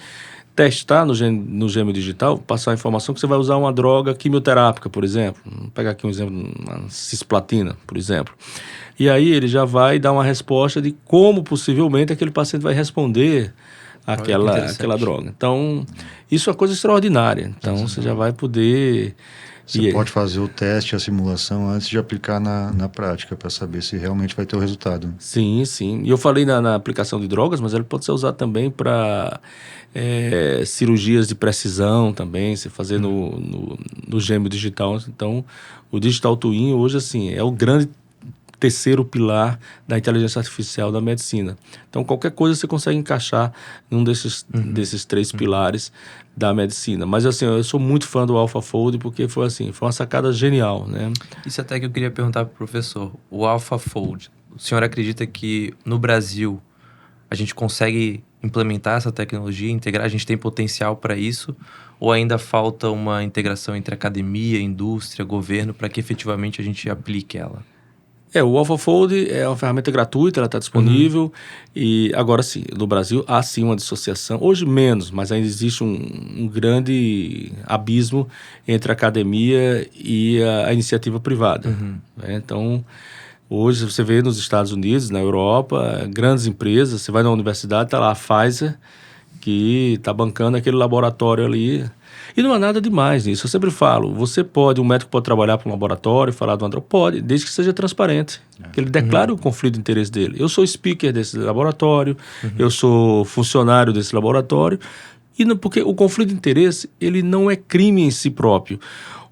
Speaker 3: testar no gêmeo digital, passar a informação que você vai usar uma droga quimioterápica, por exemplo. Vou pegar aqui um exemplo, uma cisplatina, por exemplo. E aí ele já vai dar uma resposta de como possivelmente aquele paciente vai responder aquela droga. Então, isso é uma coisa extraordinária. Então, você já vai poder
Speaker 2: Você pode fazer o teste, a simulação, antes de aplicar na prática, para saber se realmente vai ter o resultado.
Speaker 3: Sim, sim. E eu falei na aplicação de drogas, mas ele pode ser usado também para cirurgias de precisão também, se fazer no gêmeo digital. Então, o Digital Twin hoje, assim, é o grande terceiro pilar da inteligência artificial da medicina. Então, qualquer coisa você consegue encaixar num desses três pilares da medicina. Mas, assim, eu sou muito fã do AlphaFold porque foi uma sacada genial, né?
Speaker 1: Isso até que eu queria perguntar para o professor. O AlphaFold, o senhor acredita que no Brasil a gente consegue implementar essa tecnologia, integrar? A gente tem potencial para isso? Ou ainda falta uma integração entre academia, indústria, governo, para que efetivamente a gente aplique ela?
Speaker 3: O AlphaFold é uma ferramenta gratuita, ela está disponível. E agora sim, no Brasil há sim uma dissociação, hoje menos, mas ainda existe um grande abismo entre a academia e a iniciativa privada. Então, hoje você vê nos Estados Unidos, na Europa, grandes empresas, você vai na universidade, está lá a Pfizer, que está bancando aquele laboratório ali. E não há nada demais nisso. Eu sempre falo, um médico pode trabalhar para um laboratório, falar de uma droga? Pode, desde que seja transparente. Que ele declare o conflito de interesse dele. Eu sou speaker desse laboratório, eu sou funcionário desse laboratório, porque o conflito de interesse, ele não é crime em si próprio.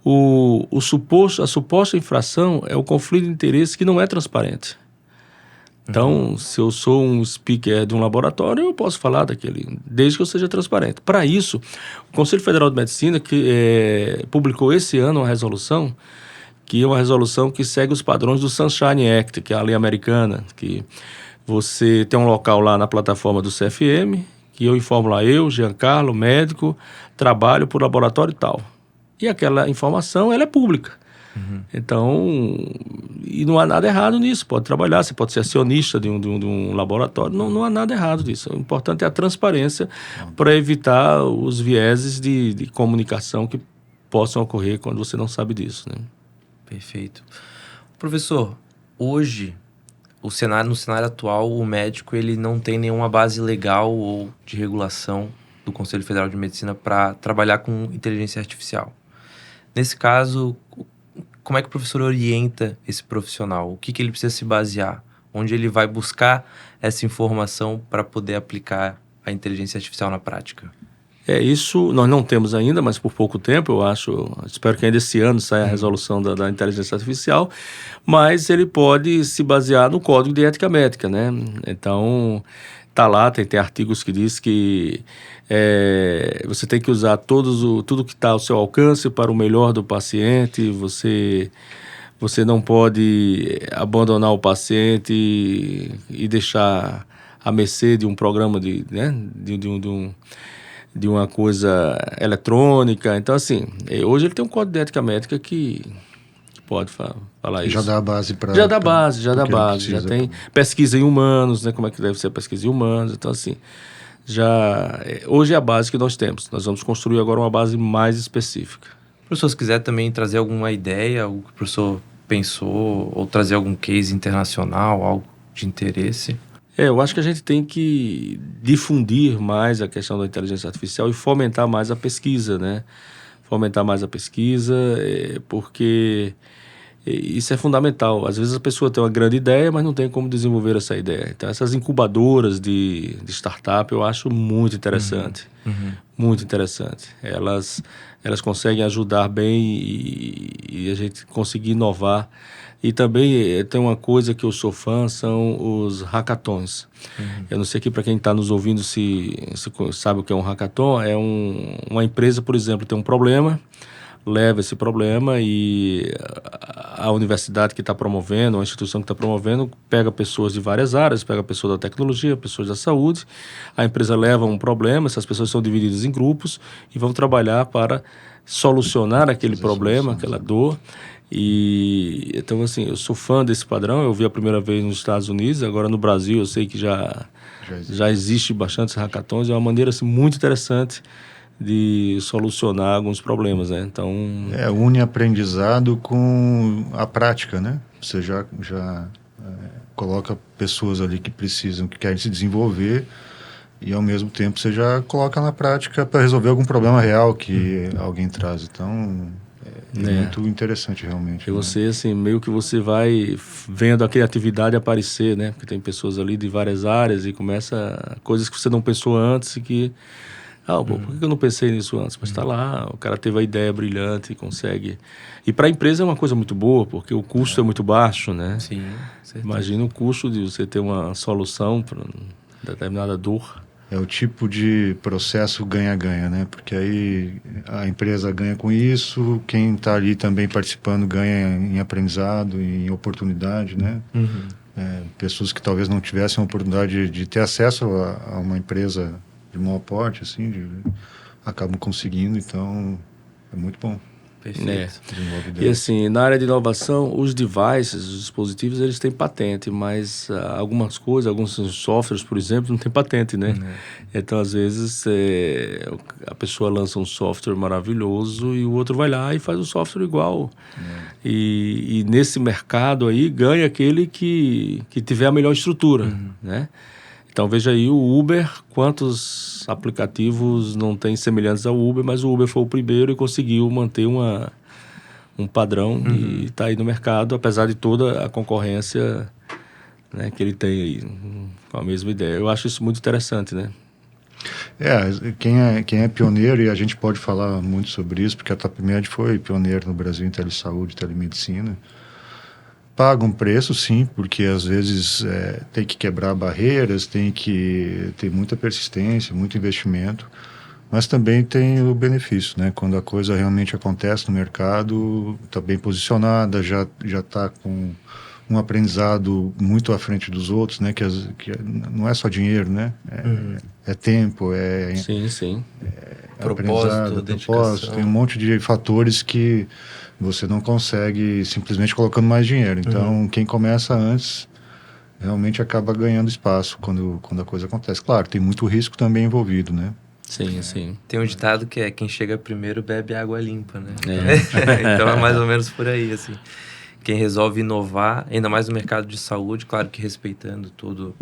Speaker 3: A suposta infração é o conflito de interesse que não é transparente. Então, se eu sou um speaker de um laboratório, eu posso falar daquele, desde que eu seja transparente. Para isso, o Conselho Federal de Medicina publicou esse ano uma resolução, que é uma resolução que segue os padrões do Sunshine Act, que é a lei americana, que você tem um local lá na plataforma do CFM, que eu informo lá, Giancarlo, médico, trabalho por laboratório e tal. E aquela informação, ela é pública. Então, e não há nada errado nisso, pode trabalhar, você pode ser acionista de um laboratório, não há nada errado nisso. O importante é a transparência para evitar os vieses de comunicação que possam ocorrer quando você não sabe disso, né?
Speaker 1: Perfeito. Professor, hoje, no cenário atual, o médico ele não tem nenhuma base legal ou de regulação do Conselho Federal de Medicina para trabalhar com inteligência artificial. Nesse caso, como é que o professor orienta esse profissional? O que ele precisa se basear? Onde ele vai buscar essa informação para poder aplicar a inteligência artificial na prática?
Speaker 3: Isso nós não temos ainda, mas por pouco tempo, espero que ainda esse ano saia a resolução da inteligência artificial, mas ele pode se basear no Código de Ética Médica, né? Então, tá lá, tem artigos que diz que você tem que usar tudo que está ao seu alcance para o melhor do paciente, você não pode abandonar o paciente e deixar à mercê de um programa de uma coisa eletrônica. Então, assim, hoje ele tem um Código de Ética Médica que pode falar isso.
Speaker 2: Já dá a base para...
Speaker 3: Já dá base. Já tem pesquisa em humanos, né? Como é que deve ser a pesquisa em humanos. Então, assim, hoje é a base que nós temos. Nós vamos construir agora uma base mais específica.
Speaker 1: Professor, se quiser também trazer alguma ideia, algo que o professor pensou, ou trazer algum case internacional, algo de interesse...
Speaker 3: Eu acho que a gente tem que difundir mais a questão da inteligência artificial e fomentar mais a pesquisa, né? Fomentar mais a pesquisa, porque isso é fundamental. Às vezes a pessoa tem uma grande ideia, mas não tem como desenvolver essa ideia. Então, essas incubadoras de startup eu acho muito interessante. Muito interessante. Elas conseguem ajudar bem e a gente conseguir inovar. E também tem uma coisa que eu sou fã, são os hackathons. Eu não sei aqui para quem está nos ouvindo se sabe o que é um hackathon. É uma empresa, por exemplo, tem um problema, leva esse problema e a universidade que está promovendo, a instituição que está promovendo, pega pessoas de várias áreas, pega pessoas da tecnologia, pessoas da saúde. A empresa leva um problema, essas pessoas são divididas em grupos e vão trabalhar para solucionar aquele problema, aquela dor. E então, assim, eu sou fã desse padrão. Eu vi a primeira vez nos Estados Unidos, agora no Brasil eu sei que já existe bastante hackathons. É uma maneira assim, muito interessante de solucionar alguns problemas, né? Então...
Speaker 2: une aprendizado com a prática, né? Você já coloca pessoas ali que precisam, que querem se desenvolver e ao mesmo tempo você já coloca na prática para resolver algum problema real que alguém traz. Então... Muito interessante, realmente.
Speaker 3: E você, assim, meio que você vai vendo a criatividade aparecer, né? Porque tem pessoas ali de várias áreas e começa coisas que você não pensou antes e que... Pô, por que eu não pensei nisso antes? Mas está lá, o cara teve a ideia brilhante e consegue... E para a empresa é uma coisa muito boa, porque o custo é muito baixo, né?
Speaker 1: Sim, certeza.
Speaker 3: Imagina o custo de você ter uma solução para determinada dor.
Speaker 2: É o tipo de processo ganha-ganha, né? Porque aí a empresa ganha com isso, quem está ali também participando ganha em aprendizado, em oportunidade, né? Pessoas que talvez não tivessem a oportunidade de ter acesso a uma empresa de maior porte, assim, acabam conseguindo, então é muito bom.
Speaker 1: Perfeito.
Speaker 3: E assim, na área de inovação, os devices, os dispositivos, eles têm patente, mas algumas coisas, alguns softwares, por exemplo, não tem patente, né? Então, às vezes, a pessoa lança um software maravilhoso e o outro vai lá e faz um software igual. E nesse mercado aí, ganha aquele que tiver a melhor estrutura, né? Então, veja aí, o Uber, quantos aplicativos não tem semelhantes ao Uber, mas o Uber foi o primeiro e conseguiu manter um padrão e está aí no mercado, apesar de toda a concorrência, né, que ele tem aí, com a mesma ideia. Eu acho isso muito interessante, né?
Speaker 2: Quem é pioneiro, e a gente pode falar muito sobre isso, porque a TopMed foi pioneiro no Brasil em telesaúde, telemedicina, paga um preço, sim, porque às vezes tem que quebrar barreiras, tem que ter muita persistência, muito investimento, mas também tem o benefício, né? Quando a coisa realmente acontece no mercado, está bem posicionada, já está com um aprendizado muito à frente dos outros, né? Que não é só dinheiro, né? É tempo,
Speaker 3: Sim.
Speaker 2: Propósito, tem um monte de fatores que você não consegue simplesmente colocando mais dinheiro. Então, quem começa antes realmente acaba ganhando espaço quando a coisa acontece. Claro, tem muito risco também envolvido, né?
Speaker 3: Sim.
Speaker 1: Tem um ditado que é quem chega primeiro bebe água limpa, né? Então é mais ou menos por aí, assim. Quem resolve inovar, ainda mais no mercado de saúde, claro que respeitando todo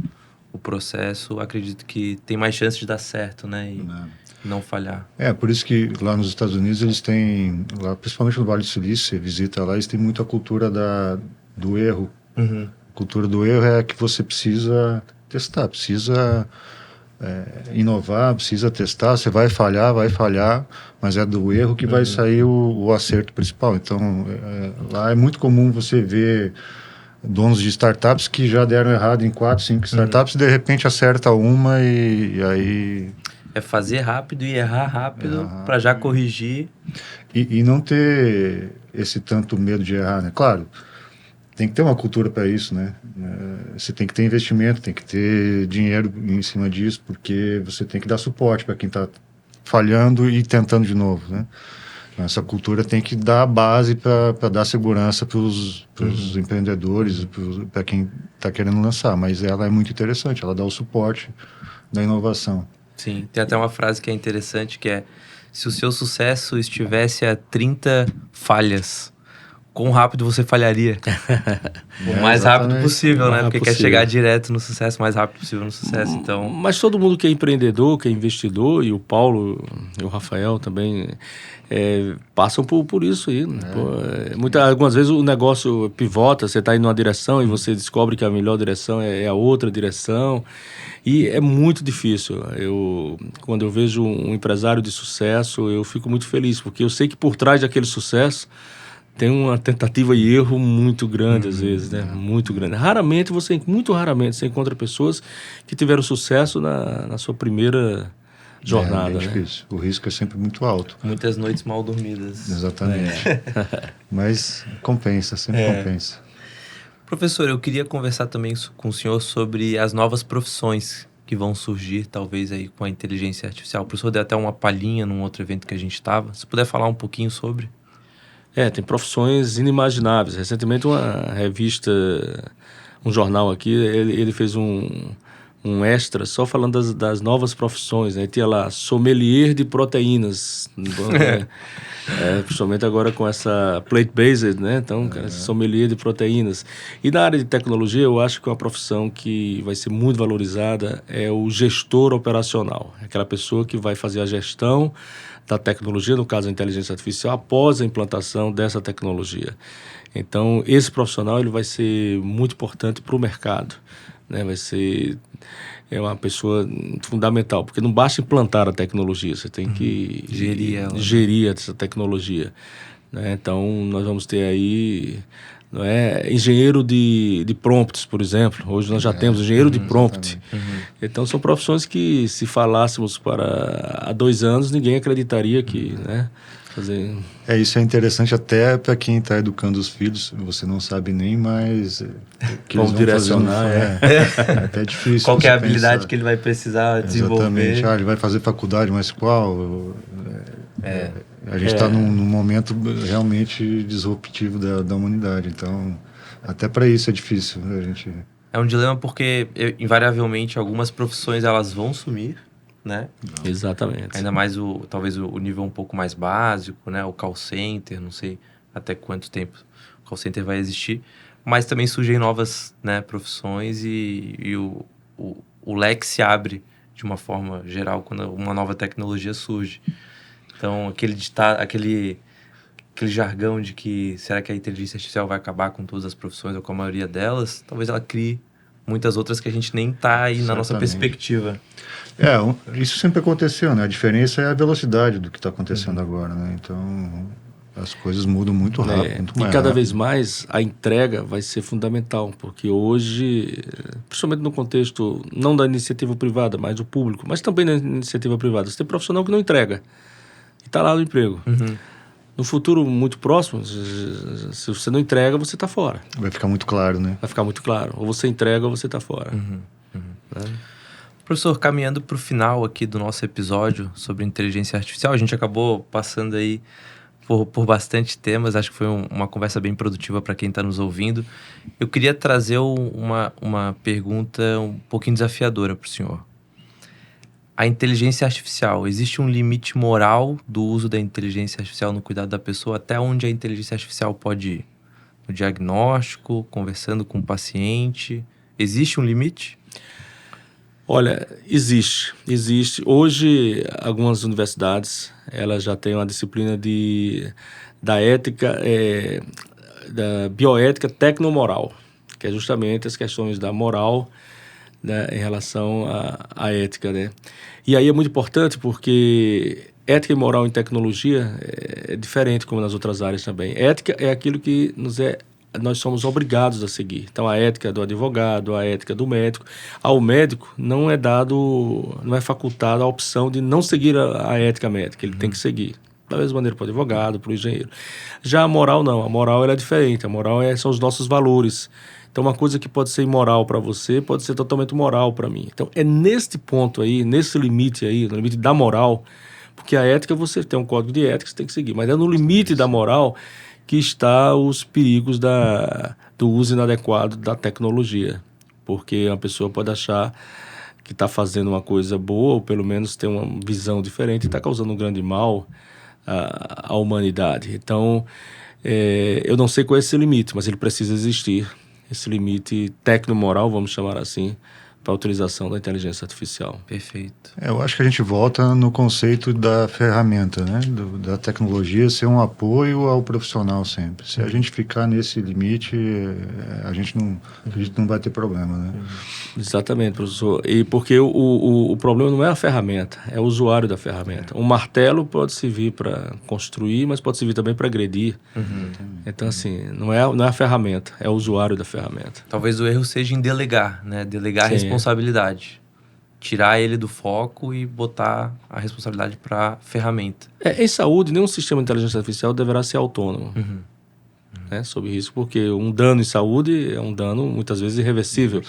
Speaker 1: o processo, acredito que tem mais chance de dar certo, né? E não falhar.
Speaker 2: Por isso que lá nos Estados Unidos eles têm, lá, principalmente no Vale do Silício, você visita lá, eles têm muita cultura do erro. A cultura do erro é que você precisa testar, precisa inovar, precisa testar, você vai falhar, mas é do erro que vai sair o acerto principal. Então, lá é muito comum você ver donos de startups que já deram errado em 4, 5 startups e de repente acerta uma e aí...
Speaker 1: É fazer rápido e errar rápido para já corrigir.
Speaker 2: E não ter esse tanto medo de errar, né? Claro, tem que ter uma cultura para isso, né? Você tem que ter investimento, tem que ter dinheiro em cima disso, porque você tem que dar suporte para quem está falhando e tentando de novo, né? Essa cultura tem que dar a base para dar segurança para os empreendedores, para quem está querendo lançar, mas ela é muito interessante, ela dá o suporte da inovação.
Speaker 1: Sim, tem até uma frase que é interessante, que é: se o seu sucesso estivesse a 30 falhas, quão rápido você falharia? O mais rápido possível, né? Porque quer chegar direto no sucesso, o mais rápido possível no sucesso, então...
Speaker 3: Mas todo mundo que é empreendedor, que é investidor, e o Paulo e o Rafael também passam por isso aí. Algumas vezes o negócio pivota, você está indo numa direção e você descobre que a melhor direção é a outra direção. E é muito difícil. Quando eu vejo um empresário de sucesso, eu fico muito feliz, porque eu sei que por trás daquele sucesso tem uma tentativa e erro muito grande, às vezes, né? Muito grande. Muito raramente, você encontra pessoas que tiveram sucesso na sua primeira jornada.
Speaker 2: É difícil. O risco é sempre muito alto.
Speaker 1: Muitas noites mal dormidas.
Speaker 2: Exatamente. Mas compensa, sempre compensa.
Speaker 1: Professor, eu queria conversar também com o senhor sobre as novas profissões que vão surgir, talvez, aí com a inteligência artificial. O professor deu até uma palhinha num outro evento que a gente estava. Se puder falar um pouquinho sobre...
Speaker 3: Tem profissões inimagináveis. Recentemente uma revista, um jornal aqui, ele fez um um extra só falando das novas profissões, né? Tinha lá sommelier de proteínas, principalmente agora com essa plant-based, né? Então, cara, sommelier de proteínas. E na área de tecnologia, eu acho que uma profissão que vai ser muito valorizada é o gestor operacional, aquela pessoa que vai fazer a gestão da tecnologia, no caso a inteligência artificial, após a implantação dessa tecnologia. Então, esse profissional ele vai ser muito importante para o mercado, né? É uma pessoa fundamental, porque não basta implantar a tecnologia, você tem que gerir essa tecnologia, né? Então, nós vamos ter aí, não é, engenheiro de prompts, por exemplo. Hoje nós já temos engenheiro de prompt. Então, são profissões que, se falássemos há 2 anos, ninguém acreditaria que, né?
Speaker 2: Isso é interessante até para quem está educando os filhos. Você não sabe nem mais que
Speaker 3: como direcionar.
Speaker 2: É até difícil.
Speaker 1: Qual que é a habilidade que ele vai precisar desenvolver?
Speaker 2: Exatamente. Ele vai fazer faculdade, mas qual? A gente está num momento realmente disruptivo da humanidade. Então, até para isso é difícil. A gente...
Speaker 1: É um dilema porque, invariavelmente, algumas profissões elas vão sumir, né?
Speaker 3: Exatamente.
Speaker 1: Ainda mais talvez o nível um pouco mais básico, né? O call center, não sei até quanto tempo o call center vai existir, mas também surgem novas, né, profissões e o leque se abre de uma forma geral quando uma nova tecnologia surge. Então, aquele jargão de que será que a inteligência artificial vai acabar com todas as profissões ou com a maioria delas, talvez ela crie muitas outras que a gente nem está aí na nossa perspectiva.
Speaker 2: Isso sempre aconteceu, né? A diferença é a velocidade do que está acontecendo agora, né? Então, as coisas mudam muito rápido, muito mais
Speaker 3: E cada
Speaker 2: rápido.
Speaker 3: vez mais a entrega vai ser fundamental, porque hoje, principalmente no contexto, não da iniciativa privada, mas do público, mas também na iniciativa privada, você tem profissional que não entrega e está lá no emprego. No futuro muito próximo, se você não entrega, você está fora.
Speaker 2: Vai ficar muito claro, né?
Speaker 3: Vai ficar muito claro. Ou você entrega ou você está fora. Né?
Speaker 1: Professor, caminhando para o final aqui do nosso episódio sobre inteligência artificial, a gente acabou passando aí por bastante temas, acho que foi uma conversa bem produtiva para quem está nos ouvindo. Eu queria trazer uma pergunta um pouquinho desafiadora para o senhor. A inteligência artificial, existe um limite moral do uso da inteligência artificial no cuidado da pessoa? Até onde a inteligência artificial pode ir? No diagnóstico, conversando com o paciente? Existe um limite?
Speaker 3: Olha, existe. Hoje, algumas universidades, elas já têm uma disciplina da ética, da bioética tecnomoral, que é justamente as questões da moral, né, em relação à ética, né? E aí é muito importante porque ética e moral em tecnologia é diferente como nas outras áreas também. Ética é aquilo que nós somos obrigados a seguir. Então, a ética do advogado, a ética do médico. Ao médico não é facultada a opção de não seguir a ética médica, ele tem que seguir. Da mesma maneira para o advogado, para o engenheiro. Já a moral não, a moral ela é diferente, a moral são os nossos valores. Então, uma coisa que pode ser imoral para você pode ser totalmente moral para mim. Então, é neste ponto aí, nesse limite aí, no limite da moral, porque a ética você tem um código de ética que você tem que seguir, mas é no limite da moral que está os perigos do uso inadequado da tecnologia. Porque uma pessoa pode achar que está fazendo uma coisa boa, ou pelo menos tem uma visão diferente e está causando um grande mal à humanidade. Então, eu não sei qual é esse limite, mas ele precisa existir. Esse limite tecnomoral, vamos chamar assim, para a utilização da inteligência artificial.
Speaker 1: Perfeito.
Speaker 2: Eu acho que a gente volta no conceito da ferramenta, né? Da tecnologia ser um apoio ao profissional sempre. Se a gente ficar nesse limite, a gente não vai ter problema, né?
Speaker 3: Exatamente, professor. E porque o problema não é a ferramenta, é o usuário da ferramenta. Um martelo pode servir para construir, mas pode servir também para agredir. Então, assim, não é a ferramenta, é o usuário da ferramenta.
Speaker 1: Talvez o erro seja em delegar, né? Delegar a responsabilidade. Tirar ele do foco e botar a responsabilidade para a ferramenta.
Speaker 3: Em saúde, nenhum sistema de inteligência artificial deverá ser autônomo. Né, sob risco, porque um dano em saúde é um dano muitas vezes irreversível.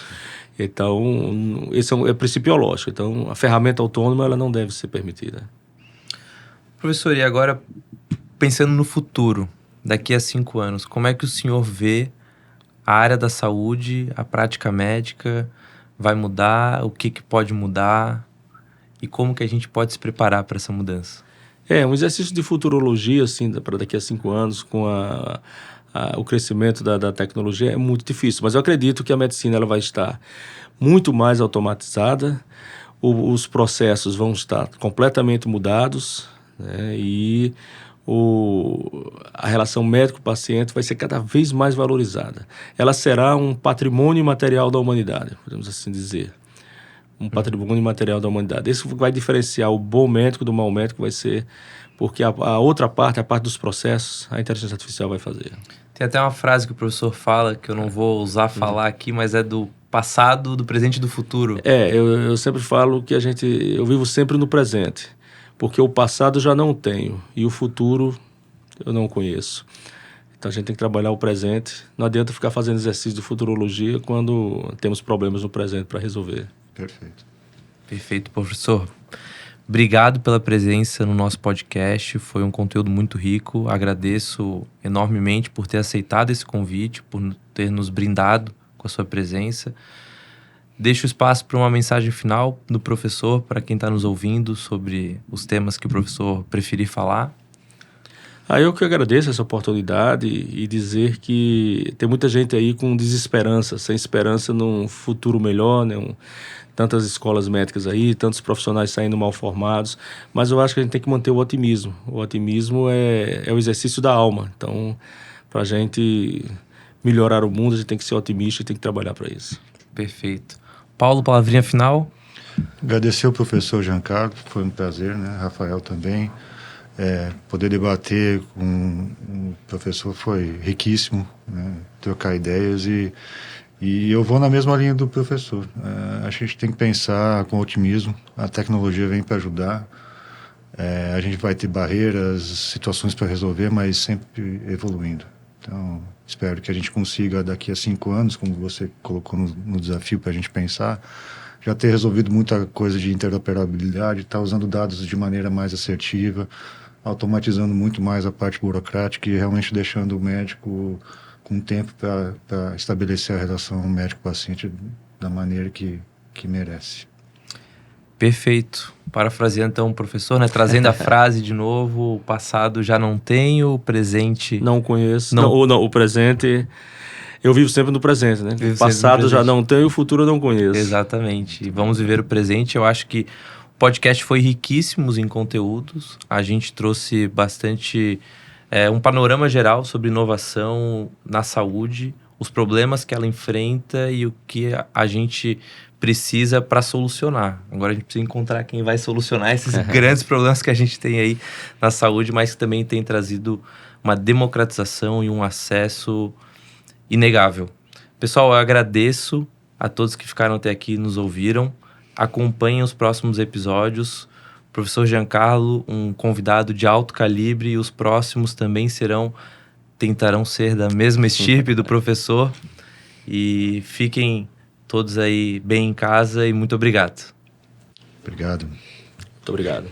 Speaker 3: Então, esse é o princípio lógico. Então, a ferramenta autônoma ela não deve ser permitida.
Speaker 1: Professor, e agora, pensando no futuro, daqui a 5 anos, como é que o senhor vê a área da saúde, a prática médica, vai mudar, o que pode mudar e como que a gente pode se preparar para essa mudança?
Speaker 3: Um exercício de futurologia, assim, para daqui a 5 anos, com o crescimento da tecnologia, é muito difícil. Mas eu acredito que a medicina ela vai estar muito mais automatizada, os processos vão estar completamente mudados, né? E a relação médico-paciente vai ser cada vez mais valorizada. Ela será um patrimônio material da humanidade, podemos assim dizer. Um patrimônio material da humanidade. Isso vai diferenciar o bom médico do mau médico, vai ser porque a outra parte, a parte dos processos, a inteligência artificial vai fazer.
Speaker 1: Tem até uma frase que o professor fala, que eu não vou ousar falar aqui, mas é do passado, do presente e do futuro.
Speaker 3: Eu sempre falo que eu vivo sempre no presente, porque o passado eu já não tenho e o futuro eu não conheço. Então a gente tem que trabalhar o presente. Não adianta ficar fazendo exercício de futurologia quando temos problemas no presente para resolver.
Speaker 2: Perfeito.
Speaker 1: Perfeito, professor. Obrigado pela presença no nosso podcast. Foi um conteúdo muito rico. Agradeço enormemente por ter aceitado esse convite, por ter nos brindado com a sua presença. Deixo espaço para uma mensagem final do professor, para quem está nos ouvindo, sobre os temas que o professor preferir falar.
Speaker 3: Eu que agradeço essa oportunidade e dizer que tem muita gente aí com desesperança, sem esperança num futuro melhor, né? Tantas escolas médicas aí, tantos profissionais saindo mal formados, mas eu acho que a gente tem que manter o otimismo. O otimismo é o exercício da alma. Então, para a gente melhorar o mundo, a gente tem que ser otimista e tem que trabalhar para isso.
Speaker 1: Perfeito. Paulo, palavrinha final?
Speaker 2: Agradecer ao professor Giancarlo, foi um prazer, né? Rafael também. Poder debater com o professor foi riquíssimo, né? Trocar ideias e eu vou na mesma linha do professor. A gente tem que pensar com otimismo, a tecnologia vem para ajudar, a gente vai ter barreiras, situações para resolver, mas sempre evoluindo. Então, espero que a gente consiga daqui a 5 anos, como você colocou no desafio para a gente pensar, já ter resolvido muita coisa de interoperabilidade, estar usando dados de maneira mais assertiva, automatizando muito mais a parte burocrática e realmente deixando o médico com tempo para estabelecer a relação médico-paciente da maneira que merece.
Speaker 1: Perfeito. Parafraseando então o professor, né? Trazendo a frase de novo: o passado já não tenho, o presente...
Speaker 3: Não conheço. Não, o presente... Eu vivo sempre no presente, né? O passado já não tenho, o futuro eu não conheço.
Speaker 1: Exatamente. E vamos viver o presente. Eu acho que o podcast foi riquíssimo em conteúdos. A gente trouxe bastante... um panorama geral sobre inovação na saúde, os problemas que ela enfrenta e o que a gente precisa para solucionar. Agora a gente precisa encontrar quem vai solucionar esses grandes problemas que a gente tem aí na saúde, mas que também tem trazido uma democratização e um acesso inegável. Pessoal, eu agradeço a todos que ficaram até aqui e nos ouviram. Acompanhem os próximos episódios. Professor Giancarlo, um convidado de alto calibre, e os próximos também tentarão ser da mesma estirpe do professor. E fiquem todos aí bem em casa e muito obrigado.
Speaker 2: Obrigado.
Speaker 3: Muito obrigado.